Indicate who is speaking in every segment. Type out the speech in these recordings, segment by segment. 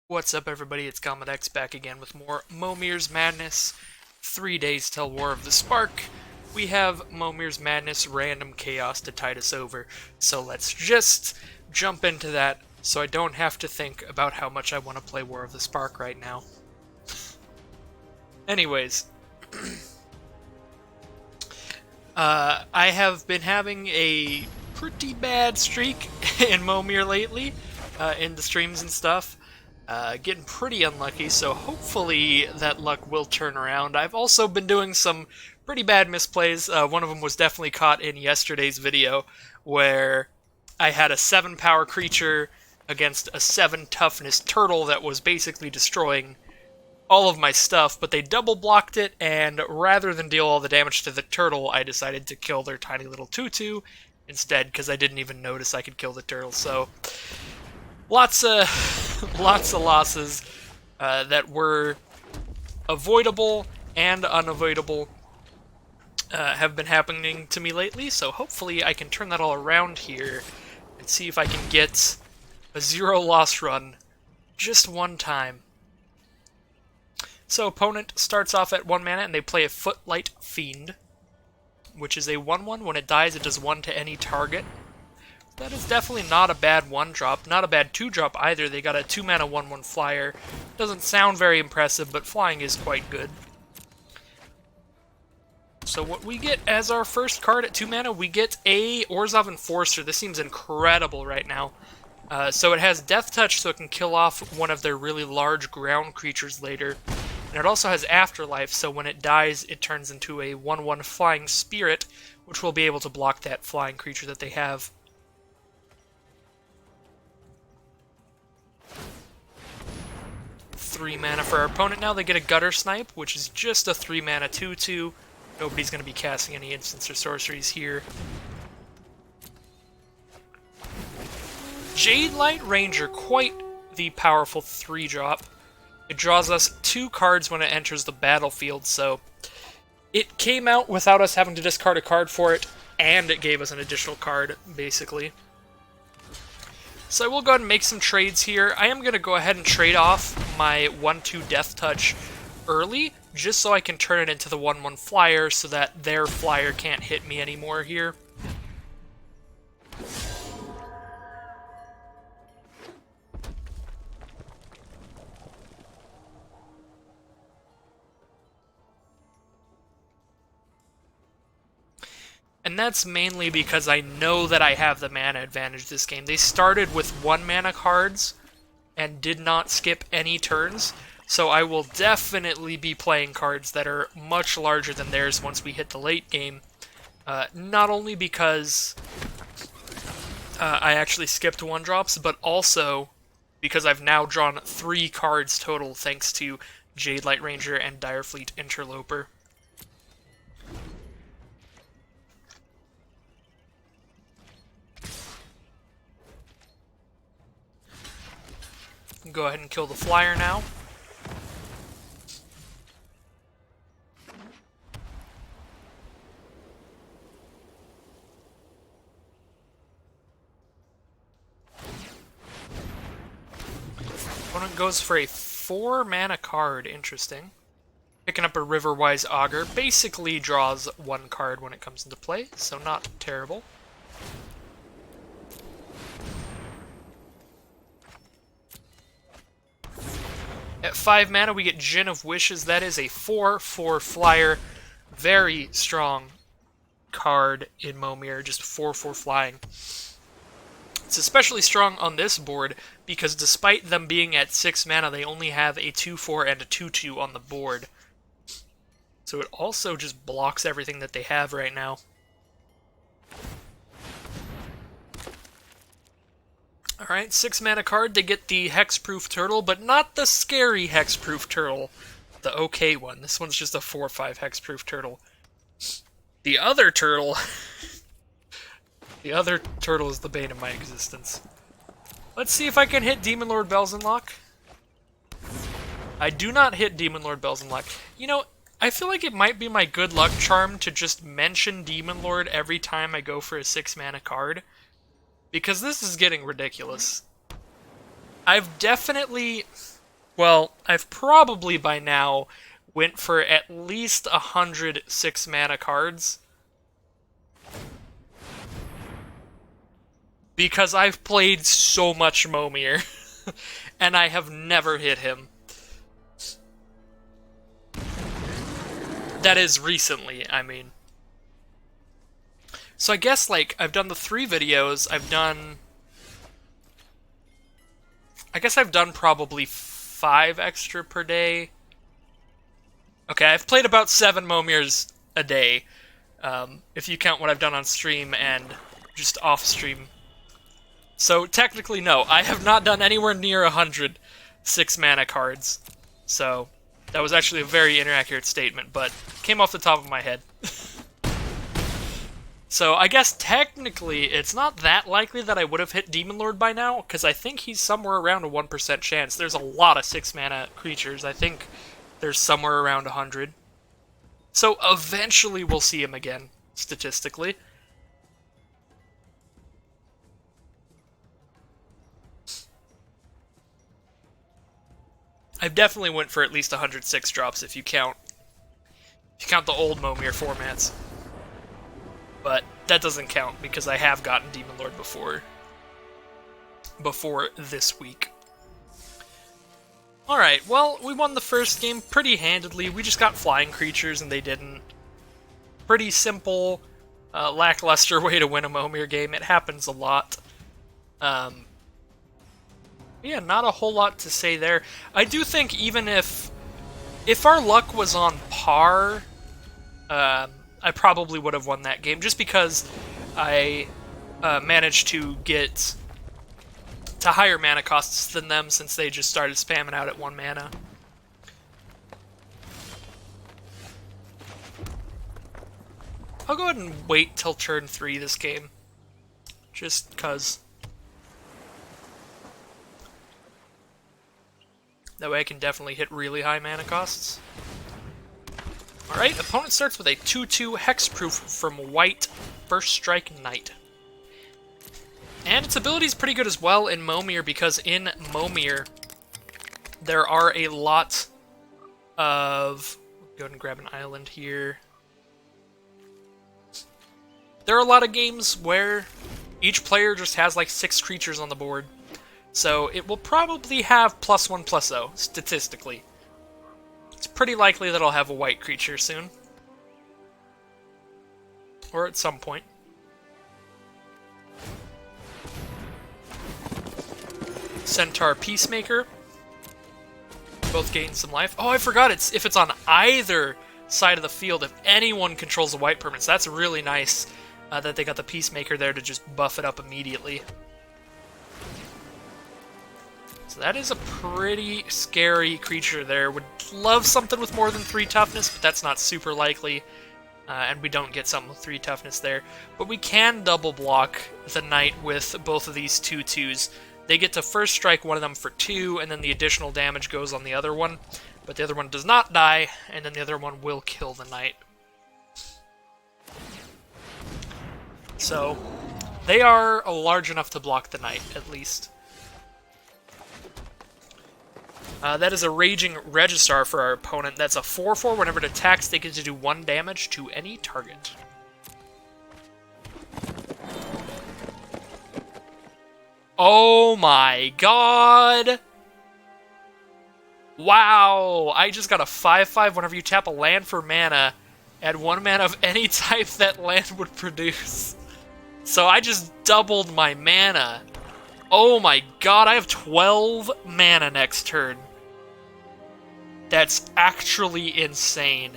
Speaker 1: What's up, everybody? It's Gomlet back again with more Momir's Madness. 3 days till War of the Spark. We have Momir's Madness Random Chaos to tide us over, so let's just jump into that so I don't have to think about how much I want to play War of the Spark right now. Anyways, I have been having a pretty bad streak in Momir lately, in the streams and stuff. Getting pretty unlucky, so hopefully that luck will turn around. I've also been doing some pretty bad misplays. One of them was definitely caught in yesterday's video, where I had a 7 power creature against a 7 toughness turtle that was basically destroying all of my stuff, but they double blocked it, and rather than deal all the damage to the turtle, I decided to kill their tiny little tutu instead, because I didn't even notice I could kill the turtle, so lots of losses that were avoidable and unavoidable have been happening to me lately, so hopefully I can turn that all around here and see if I can get a 0-loss run just one time. So opponent starts off at 1 mana and they play a Footlight Fiend, which is a 1/1. When it dies, it does 1 to any target. That is definitely not a bad 1-drop, not a bad 2-drop either. They got a 2-mana 1/1 flyer. Doesn't sound very impressive, but flying is quite good. So what we get as our first card at 2 mana, we get a Orzhov Enforcer. This seems incredible right now. So it has Death Touch, so it can kill off one of their really large ground creatures later. And it also has Afterlife, so when it dies, it turns into a 1/1 Flying Spirit, which will be able to block that flying creature that they have. 3 mana for our opponent now. They get a Gutter Snipe, which is just a 3 mana 2/2. Nobody's going to be casting any instants or sorceries here. Jadelight Ranger, quite the powerful 3-drop. It draws us 2 cards when it enters the battlefield, so it came out without us having to discard a card for it, and it gave us an additional card, basically. So I will go ahead and make some trades here. I am going to go ahead and trade off my 1/2 Death Touch early, just so I can turn it into the 1/1 flyer so that their flyer can't hit me anymore here. And that's mainly because I know that I have the mana advantage this game. They started with 1 mana cards and did not skip any turns, so I will definitely be playing cards that are much larger than theirs once we hit the late game. Not only because I actually skipped 1-drops, but also because I've now drawn 3 cards total thanks to Jadelight Ranger and Direfleet Interloper. Go ahead and kill the flyer now. Opponent goes for a 4 mana card, interesting. Picking up a Riverwise Augur, basically draws 1 card when it comes into play, so not terrible. At 5 mana, we get Djinn of Wishes. That is a 4/4 flyer. Very strong card in Momir, just 4/4 flying. It's especially strong on this board because despite them being at 6 mana, they only have a 2/4 and a 2/2 on the board. So it also just blocks everything that they have right now. Alright, 6 mana card, they get the Hexproof Turtle, but not the scary Hexproof Turtle. The okay one. This one's just a 4/5 Hexproof Turtle. The other turtle... the other turtle is the bane of my existence. Let's see if I can hit Demon Lord Belzenlock. I do not hit Demon Lord Belzenlock. You know, I feel like it might be my good luck charm to just mention Demon Lord every time I go for a 6 mana card. Because this is getting ridiculous. I've definitely Well, I've probably by now went for at least 100 6-mana cards. Because I've played so much Momir, and I have never hit him. That is recently, I mean. So I guess, like, I've done the 3 videos, I guess I've done probably 5 extra per day. Okay, I've played about 7 Momirs a day, if you count what I've done on stream and just off stream. So technically, no, I have not done anywhere near 100 6-mana cards. So that was actually a very inaccurate statement, but came off the top of my head. So I guess technically it's not that likely that I would have hit Demon Lord by now, because I think he's somewhere around a 1% chance. There's a lot of 6-mana creatures. I think there's somewhere around 100. So eventually we'll see him again, statistically. I've definitely went for at least 106 drops if you count the old Momir formats. But that doesn't count because I have gotten Demon Lord before this week. Alright, well, we won the first game pretty handedly. We just got flying creatures and they didn't. Pretty simple, lackluster way to win a Momir game. It happens a lot. Yeah, not a whole lot to say there. I do think even if our luck was on par, I probably would have won that game, just because I managed to get to higher mana costs than them since they just started spamming out at 1 mana. I'll go ahead and wait till turn 3 this game, just because. That way I can definitely hit really high mana costs. Alright, opponent starts with a 2/2 Hexproof from White, First Strike Knight. And its ability is pretty good as well in Momir, because in Momir there are a lot of... Go ahead and grab an island here. There are a lot of games where each player just has like 6 creatures on the board. So it will probably have +1/+0, statistically. It's pretty likely that I'll have a white creature soon. Or at some point. Centaur Peacemaker. Both gain some life. Oh, I forgot, if it's on either side of the field, if anyone controls a white permanent. So that's really nice that they got the Peacemaker there to just buff it up immediately. So that is a pretty scary creature there. Would love something with more than 3 toughness, but that's not super likely. And we don't get something with 3 toughness there. But we can double block the knight with both of these 2/2s. They get to first strike one of them for 2, and then the additional damage goes on the other one. But the other one does not die, and then the other one will kill the knight. So, they are large enough to block the knight, at least. That is a Raging Registar for our opponent. That's a 4/4. Whenever it attacks, they get to do 1 damage to any target. Oh my god! Wow! I just got a 5/5. Whenever you tap a land for mana, add 1 mana of any type that land would produce. So I just doubled my mana. Oh my god, I have 12 mana next turn. That's actually insane.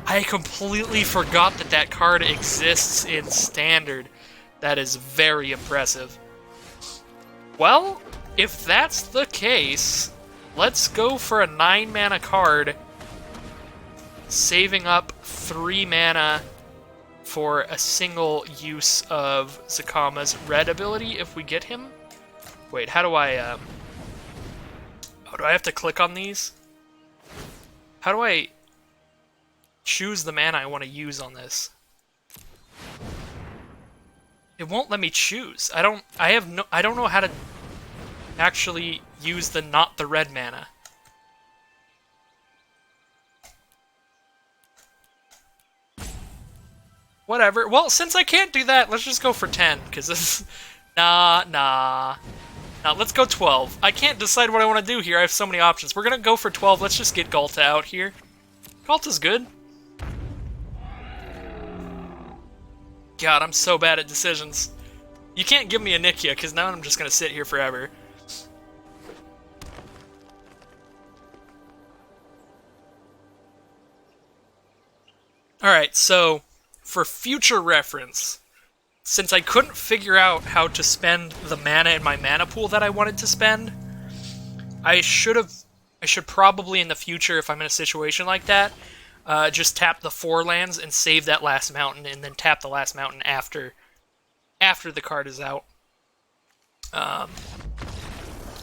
Speaker 1: I completely forgot that that card exists in Standard. That is very impressive. Well, if that's the case, let's go for a 9 mana card, saving up 3 mana for a single use of Zakama's red ability if we get him. Wait, how do I, oh, do I have to click on these? How do I choose the mana I want to use on this? It won't let me choose. I don't know how to... actually use the not the red mana. Whatever. Well, since I can't do that, let's just go for 10, because this... Nah. Nah, let's go 12. I can't decide what I want to do here. I have so many options. We're gonna go for 12. Let's just get Galta out here. Galta's good. God, I'm so bad at decisions. You can't give me a Nikia, because now I'm just gonna sit here forever. Alright, so... for future reference, since I couldn't figure out how to spend the mana in my mana pool that I wanted to spend, I should probably in the future, if I'm in a situation like that, just tap the 4 lands and save that last mountain, and then tap the last mountain after the card is out.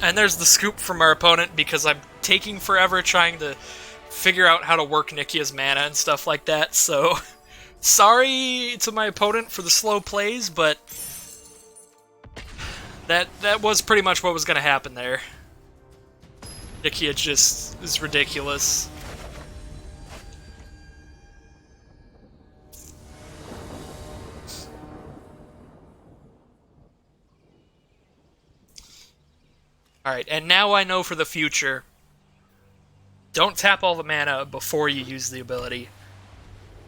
Speaker 1: And there's the scoop from our opponent, because I'm taking forever trying to figure out how to work Nikia's mana and stuff like that, so... sorry to my opponent for the slow plays, but that was pretty much what was going to happen there. Nikia just is ridiculous. Alright, and now I know for the future, don't tap all the mana before you use the ability,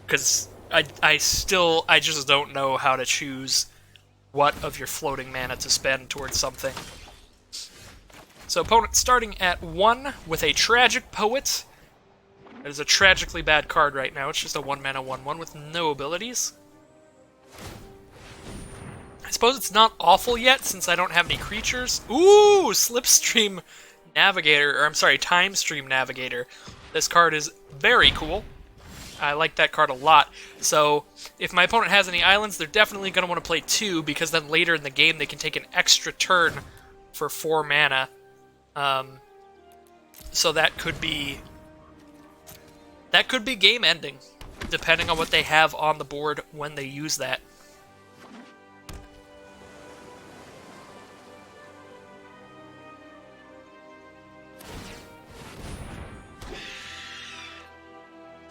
Speaker 1: because... I just don't know how to choose what of your floating mana to spend towards something. So opponent starting at 1 with a Tragic Poet. That is a tragically bad card right now. It's just a 1 mana 1/1 with no abilities. I suppose it's not awful yet since I don't have any creatures. Ooh, Slipstream Navigator, or I'm sorry, Time Stream Navigator. This card is very cool. I like that card a lot. So, if my opponent has any islands, they're definitely going to want to play 2, because then later in the game they can take an extra turn for 4 mana. So that could be game ending, depending on what they have on the board when they use that.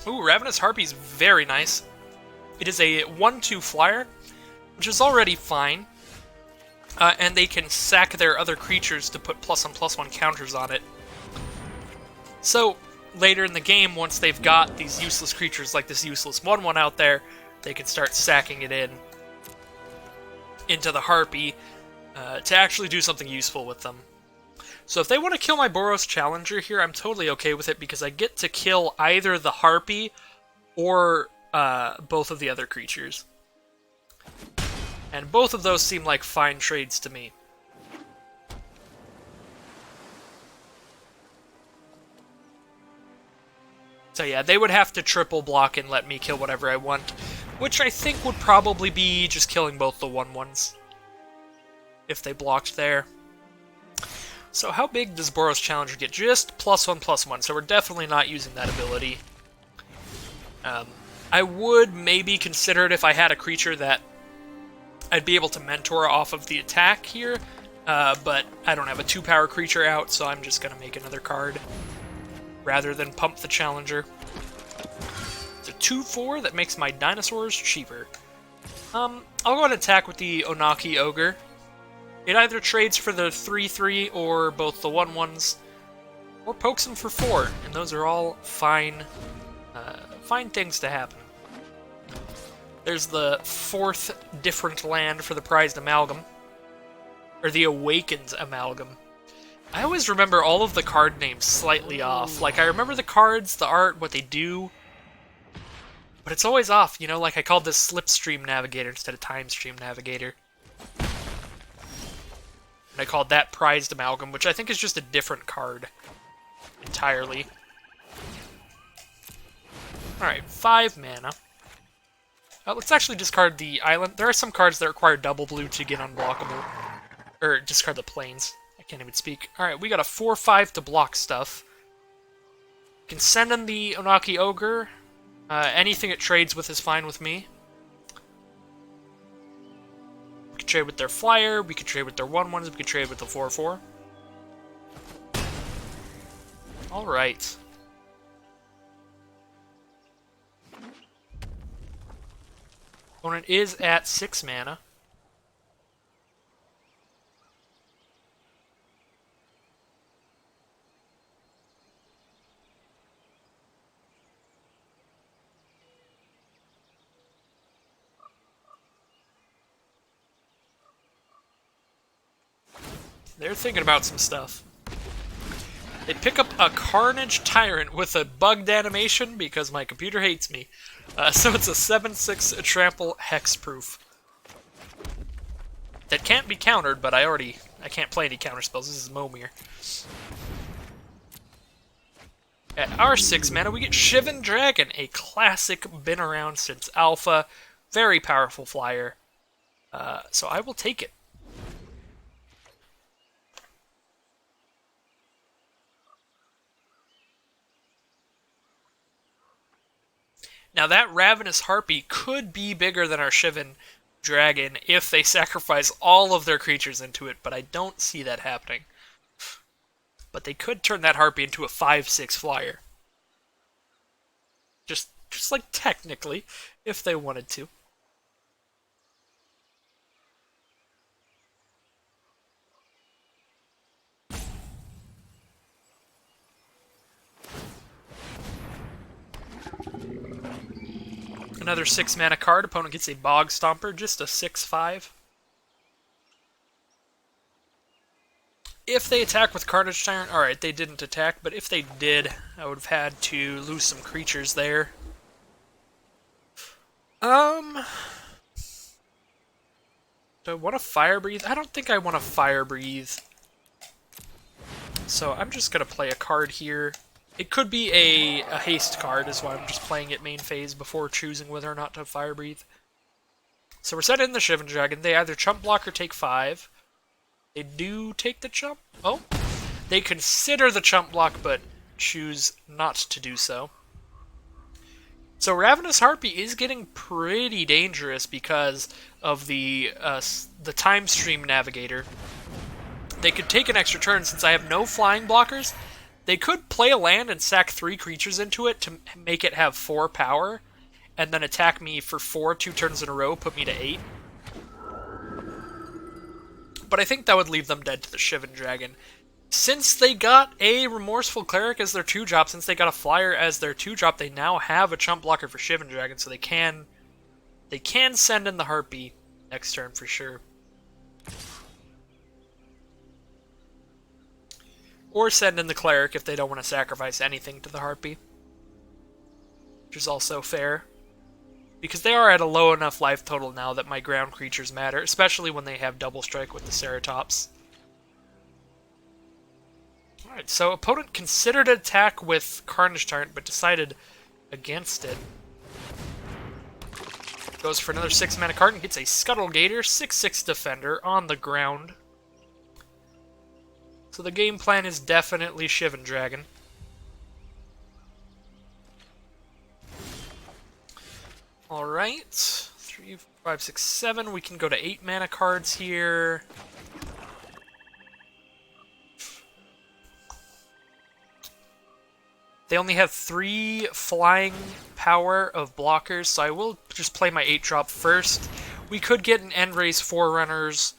Speaker 1: Ooh, Ravenous Harpy's very nice. It is a 1/2 flyer, which is already fine. And they can sack their other creatures to put +1/+1 counters on it. So, later in the game, once they've got these useless creatures like this useless 1/1 out there, they can start sacking it into the Harpy to actually do something useful with them. So if they want to kill my Boros Challenger here, I'm totally okay with it, because I get to kill either the Harpy or both of the other creatures. And both of those seem like fine trades to me. So yeah, they would have to triple block and let me kill whatever I want, which I think would probably be just killing both the 1/1s if they blocked there. So how big does Boros Challenger get? Just +1/+1, so we're definitely not using that ability. I would maybe consider it if I had a creature that I'd be able to mentor off of the attack here, but I don't have a 2-power creature out, so I'm just going to make another card rather than pump the Challenger. It's a 2/4 that makes my dinosaurs cheaper. I'll go ahead and attack with the Onaki Ogre. It either trades for the 3/3 or both the 1/1s, or pokes them for 4, and those are all fine things to happen. There's the 4th different land for the Prized Amalgam, or the Awakened Amalgam. I always remember all of the card names slightly off. Like, I remember the cards, the art, what they do, but it's always off, you know? Like, I called this Slipstream Navigator instead of Time Stream Navigator. And I called that Prized Amalgam, which I think is just a different card entirely. Alright, 5 mana. Let's actually discard the island. There are some cards that require double blue to get unblockable. Or discard the plains. I can't even speak. Alright, we got a 4/5 to block stuff. Can send in the Onaki Ogre. Anything it trades with is fine with me. We could trade with their flyer, we could trade with their 1/1s, we could trade with the 4/4. Alright. Opponent is at 6 mana. They're thinking about some stuff. They pick up a Carnage Tyrant with a bugged animation because my computer hates me. So it's a 7/6 trample hexproof. That can't be countered, but I can't play any counter spells. This is Momir. At our 6 mana, we get Shivan Dragon, a classic, been around since Alpha, very powerful flyer. So I will take it. Now that Ravenous Harpy could be bigger than our Shivan Dragon if they sacrifice all of their creatures into it, but I don't see that happening. But they could turn that Harpy into a 5/6 flyer. Just like technically, if they wanted to. Another 6 mana card. Opponent gets a Bog Stomper, just a 6/5. If they attack with Carnage Tyrant, alright, they didn't attack, but if they did, I would have had to lose some creatures there. Do I want to Fire Breathe? I don't think I want to Fire Breathe. So I'm just going to play a card here. It could be a haste card, is why I'm just playing it main phase before choosing whether or not to Fire Breathe. So we're set in the Shivan Dragon. They either chump block or take 5. They do take the chump. Oh. They consider the chump block, but choose not to do so. So Ravenous Harpy is getting pretty dangerous because of the Time Stream Navigator. They could take an extra turn since I have no flying blockers. They could play a land and sack 3 creatures into it to make it have 4 power, and then attack me for 4 2 turns in a row, put me to 8. But I think that would leave them dead to the Shivan Dragon. Since they got a Remorseful Cleric as their 2-drop, since they got a Flyer as their 2-drop, they now have a chump blocker for Shivan Dragon, so they can send in the Harpy next turn for sure. Or send in the Cleric if they don't want to sacrifice anything to the Harpy. Which is also fair. Because they are at a low enough life total now that my ground creatures matter, especially when they have double strike with the Ceratops. Alright, so opponent considered an attack with Carnage Tyrant, but decided against it. Goes for another 6 mana card and gets a Scuttle Gator, 6/6 defender on the ground. So the game plan is definitely Shivan Dragon. Alright. 3, 5, 6, 7. We can go to 8 mana cards here. They only have 3 flying power of blockers, so I will just play my 8-drop first. We could get an Endrace Forerunners,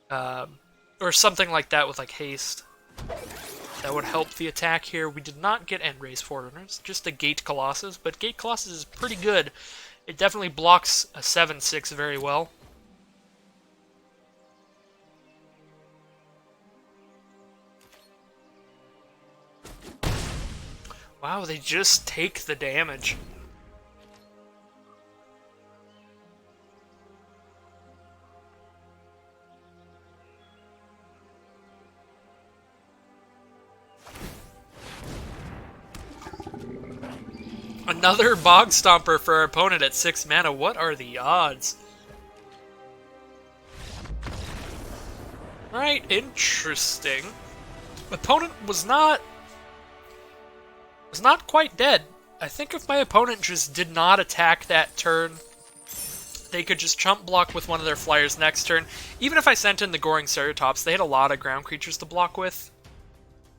Speaker 1: or something like that with like haste. That would help the attack here. We did not get Endrace Forerunners, just a Gate Colossus, but Gate Colossus is pretty good. It definitely blocks a 7/6 very well. Wow, they just take the damage. Another Bog Stomper for our opponent at 6 mana. What are the odds? Alright, interesting. Opponent was not quite dead. I think if my opponent just did not attack that turn, they could just chump block with one of their flyers next turn. Even if I sent in the Goring Ceratops, they had a lot of ground creatures to block with.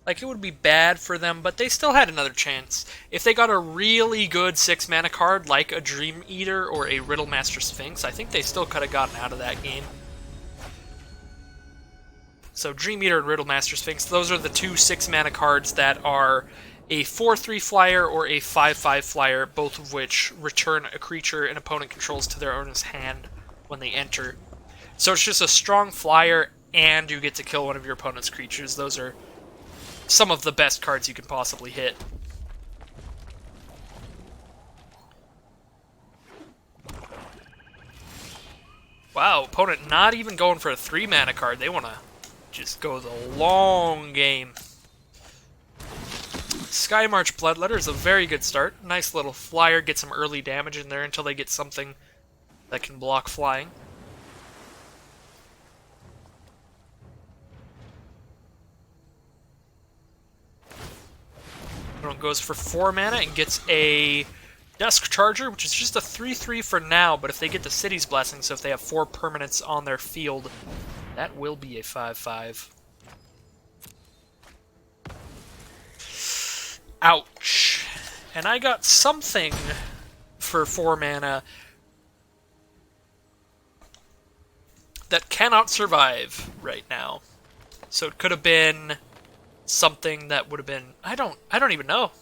Speaker 1: Like, it would be bad for them, but they still had another chance. If they got a really good 6-mana card, like a Dream Eater or a Riddlemaster Sphinx, I think they still could have gotten out of that game. So Dream Eater and Riddlemaster Sphinx, those are the two 6-mana cards that are a 4/3 flyer or a 5/5 flyer, both of which return a creature an opponent controls to their owner's hand when they enter. So it's just a strong flyer, and you get to kill one of your opponent's creatures. Those are some of the best cards you can possibly hit. Wow, opponent not even going for a 3-mana card. They want to just go the long game. Skymarch Bloodletter is a very good start. Nice little flyer, get some early damage in there until they get something that can block flying. Opponent goes for 4 mana and gets a Dusk Charger, which is just a 3/3 for now, but if they get the City's Blessing, so if they have 4 permanents on their field, that will be a 5/5. Ouch. And I got something for 4 mana that cannot survive right now. So it could have been something that would have been... I don't even know.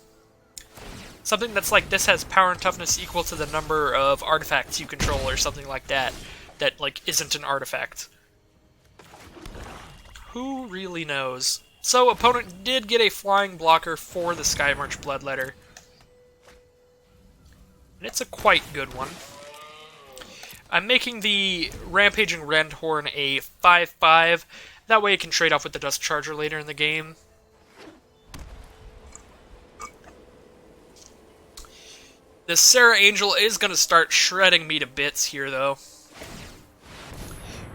Speaker 1: Something that's like, this has power and toughness equal to the number of artifacts you control, or something like that. That, like, isn't an artifact. Who really knows? So, opponent did get a flying blocker for the Skymarch Bloodletter. And it's a quite good one. I'm making the Rampaging Rendhorn a 5/5. That way it can trade off with the Dusk Charger later in the game. The Serra Angel is going to start shredding me to bits here, though.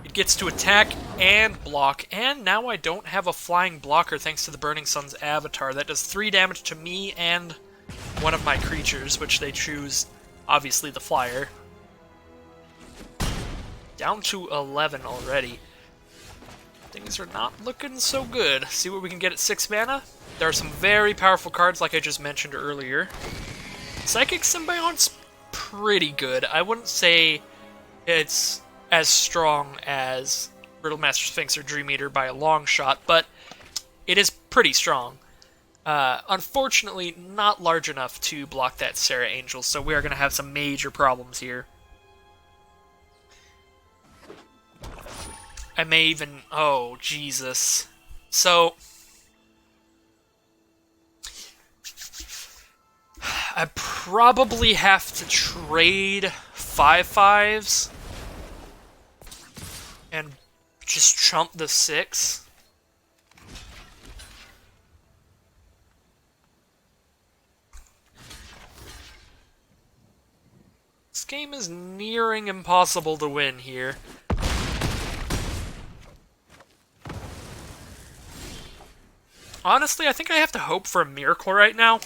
Speaker 1: It gets to attack and block, and now I don't have a flying blocker thanks to the Burning Sun's avatar. That does 3 damage to me and one of my creatures, which they choose, obviously, the flyer. Down to 11 already. Things are not looking so good. See what we can get at 6 mana? There are some very powerful cards, like I just mentioned earlier. Psychic Symbiont's pretty good. I wouldn't say it's as strong as Riddlemaster Sphinx or Dream Eater by a long shot, but it is pretty strong. Unfortunately, not large enough to block that Serra Angel, so we are going to have some major problems here. I may even... Oh, Jesus. So... I probably have to trade 5/5s and just chump the 6. This game is nearing impossible to win here. Honestly, I think I have to hope for a miracle right now.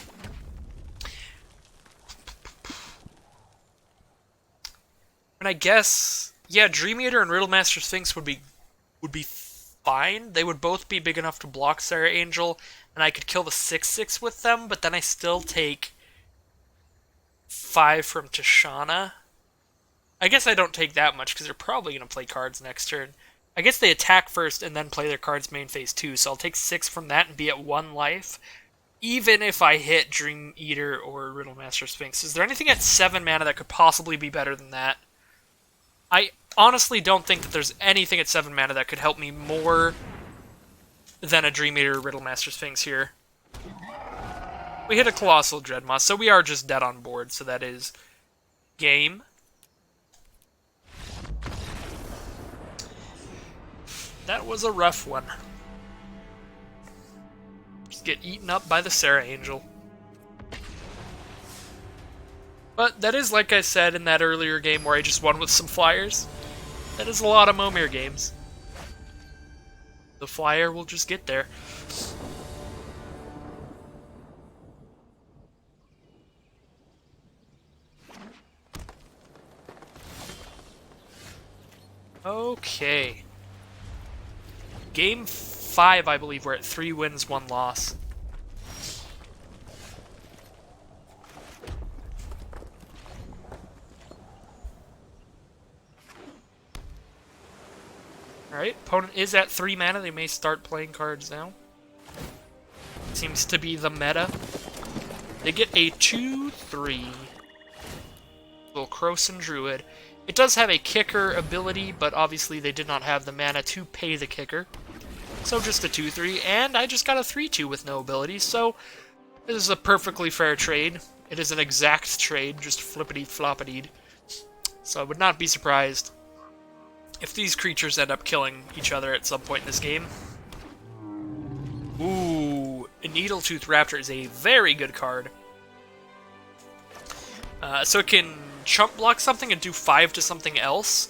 Speaker 1: And I guess, yeah, Dream Eater and Riddlemaster Sphinx would be fine. They would both be big enough to block Serra Angel, and I could kill the 6/6 with them, but then I still take 5 from Tishana. I guess I don't take that much, because they're probably going to play cards next turn. I guess they attack first and then play their cards main phase too, so I'll take 6 from that and be at 1 life, even if I hit Dream Eater or Riddlemaster Sphinx. Is there anything at 7 mana that could possibly be better than that? I honestly don't think that there's anything at 7 mana that could help me more than a Dream Eater or Riddlemaster Sphinx here. We hit a Colossal Dreadmaw, so we are just dead on board, so that is game. That was a rough one. Just get eaten up by the Serra Angel. But that is, like I said in that earlier game where I just won with some flyers, that is a lot of Momir games. The flyer will just get there. Okay. Game 5. 5, I believe. We're at 3 wins, 1 loss. Alright, opponent is at 3 mana. They may start playing cards now. Seems to be the meta. They get a 2/3. Little Croson Druid. It does have a kicker ability, but obviously they did not have the mana to pay the kicker. So just a 2/3, and I just got a 3/2 with no ability, so this is a perfectly fair trade. It is an exact trade, just flippity-floppity. So I would not be surprised if these creatures end up killing each other at some point in this game. Ooh, a Needletooth Raptor is a very good card. So it can chump block something and do 5 to something else.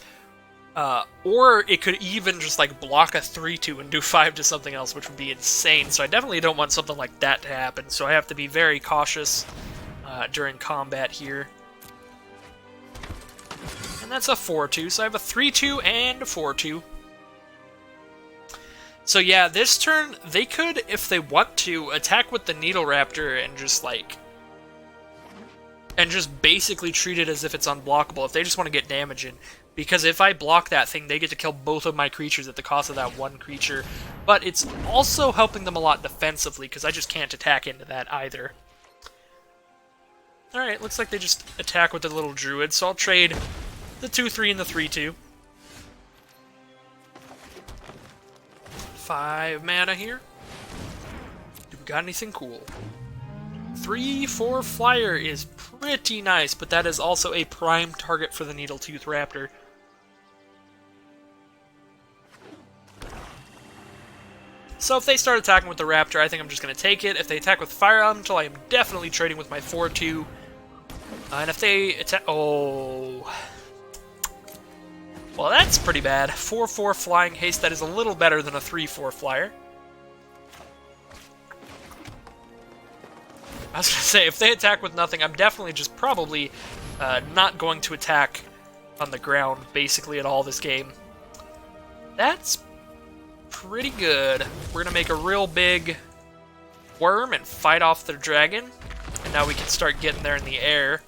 Speaker 1: Or it could even just like block a 3/2 and do 5 to something else, which would be insane. So I definitely don't want something like that to happen. So I have to be very cautious during combat here. And that's a 4/2, so I have a 3/2 and a 4/2. So yeah, this turn, they could, if they want to, attack with the Needle Raptor and just, like... and just basically treat it as if it's unblockable, if they just want to get damage in. Because if I block that thing, they get to kill both of my creatures at the cost of that one creature. But it's also helping them a lot defensively, because I just can't attack into that either. Alright, looks like they just attack with the little Druid, so I'll trade the 2/3 and the 3/2. 5 mana here. Do we got anything cool? 3/4 flyer is pretty nice, but that is also a prime target for the Needletooth Raptor. So if they start attacking with the Raptor, I think I'm just going to take it. If they attack with Fire Elemental, I am definitely trading with my 4/2. And if they attack... oh... well, that's pretty bad. 4/4 Flying Haste, that is a little better than a 3/4 Flyer. I was going to say, if they attack with nothing, I'm definitely just probably not going to attack on the ground, basically, at all this game. That's pretty good. We're going to make a real big worm and fight off the dragon. And now we can start getting there in the air.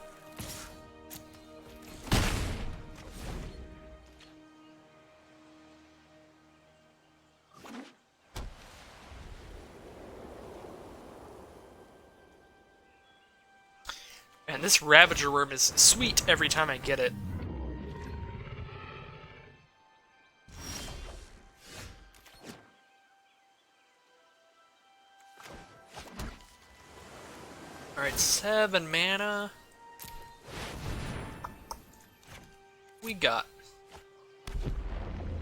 Speaker 1: And this Ravager Worm is sweet every time I get it. Alright, 7 mana. We got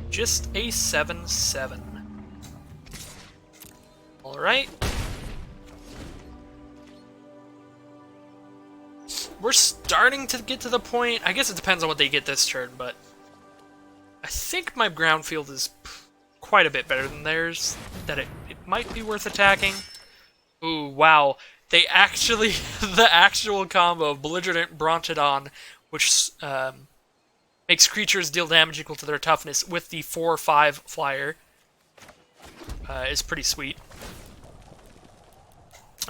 Speaker 1: just a 7/7. Alright. We're starting to get to the point, I guess it depends on what they get this turn, but I think my ground field is quite a bit better than theirs, that it might be worth attacking. Ooh, wow. They actually, the actual combo of Belligerent Brontodon, which makes creatures deal damage equal to their toughness with the 4/5 flyer, is pretty sweet.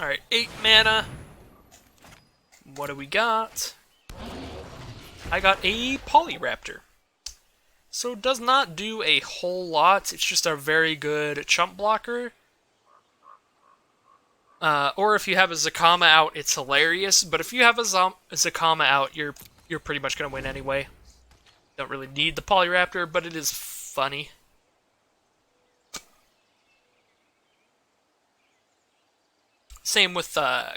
Speaker 1: Alright, 8 mana. What do we got? I got a Polyraptor. So it does not do a whole lot. It's just a very good chump blocker. Or if you have a Zakama out, it's hilarious. But if you have a Zakama out, you're pretty much going to win anyway. Don't really need the Polyraptor, but it is funny. Same with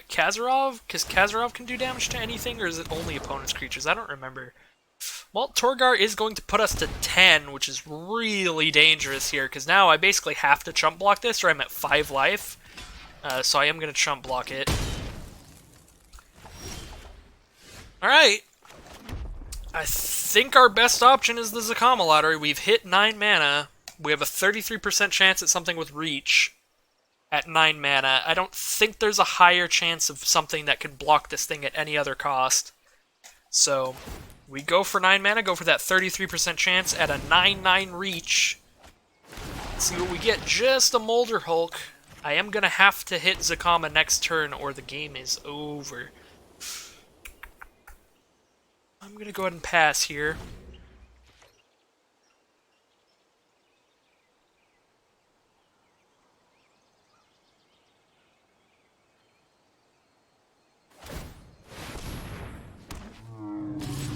Speaker 1: Kazarov, because Kazarov can do damage to anything, or is it only opponent's creatures? I don't remember. Well, Torgar is going to put us to 10, which is really dangerous here, because now I basically have to chump block this, or I'm at 5 life. So I am going to chump block it. Alright. I think our best option is the Zakama Lottery. We've hit 9 mana. We have a 33% chance at something with Reach at 9 mana. I don't think there's a higher chance of something that can block this thing at any other cost. So, we go for 9 mana, go for that 33% chance at a 9/9 Reach. Let's see what we get. Just a Molder Hulk. I am going to have to hit Zakama next turn or the game is over. I'm going to go ahead and pass here.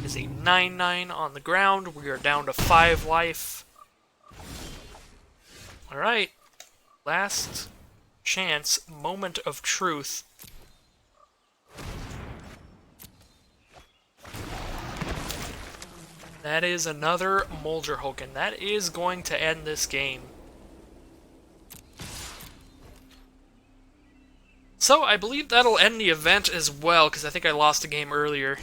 Speaker 1: Is a 9/9 on the ground. We are down to 5 life. Alright. Last chance, moment of truth. That is another Molder Hulk, and that is going to end this game. So, I believe that'll end the event as well, because I think I lost a game earlier.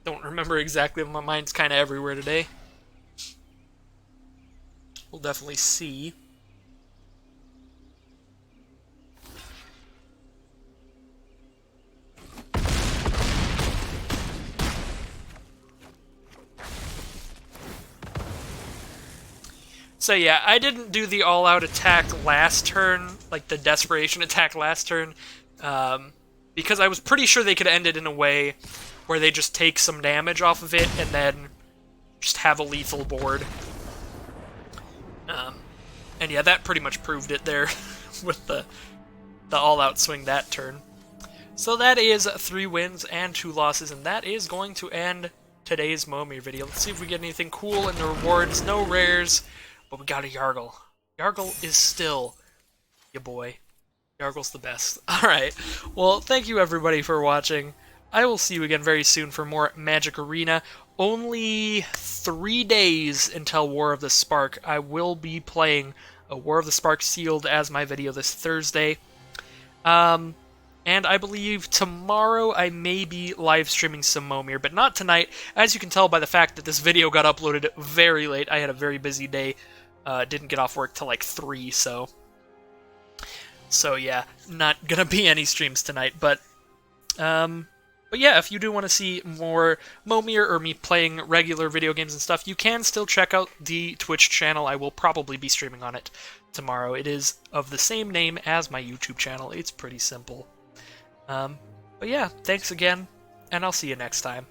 Speaker 1: Don't remember exactly, my mind's kind of everywhere today. We'll definitely see. So yeah, I didn't do the all-out attack last turn, like the desperation attack last turn, because I was pretty sure they could end it in a way where they just take some damage off of it and then just have a lethal board. And yeah, that pretty much proved it there with the all-out swing that turn. So that is 3 wins and 2 losses, and that is going to end today's Momir video. Let's see if we get anything cool in the rewards. No rares, but we got a Yargle. Yargle is still your boy. Yargle's the best. Alright, well, thank you everybody for watching. I will see you again very soon for more Magic Arena. Only 3 days until War of the Spark. I will be playing a War of the Spark sealed as my video this Thursday. And I believe tomorrow I may be live streaming some Momir, but not tonight. As you can tell by the fact that this video got uploaded very late. I had a very busy day. Didn't get off work till like 3, so yeah, not gonna be any streams tonight, but yeah, if you do want to see more Momir or me playing regular video games and stuff, you can still check out the Twitch channel. I will probably be streaming on it tomorrow. It is of the same name as my YouTube channel. It's pretty simple. But yeah, thanks again, and I'll see you next time.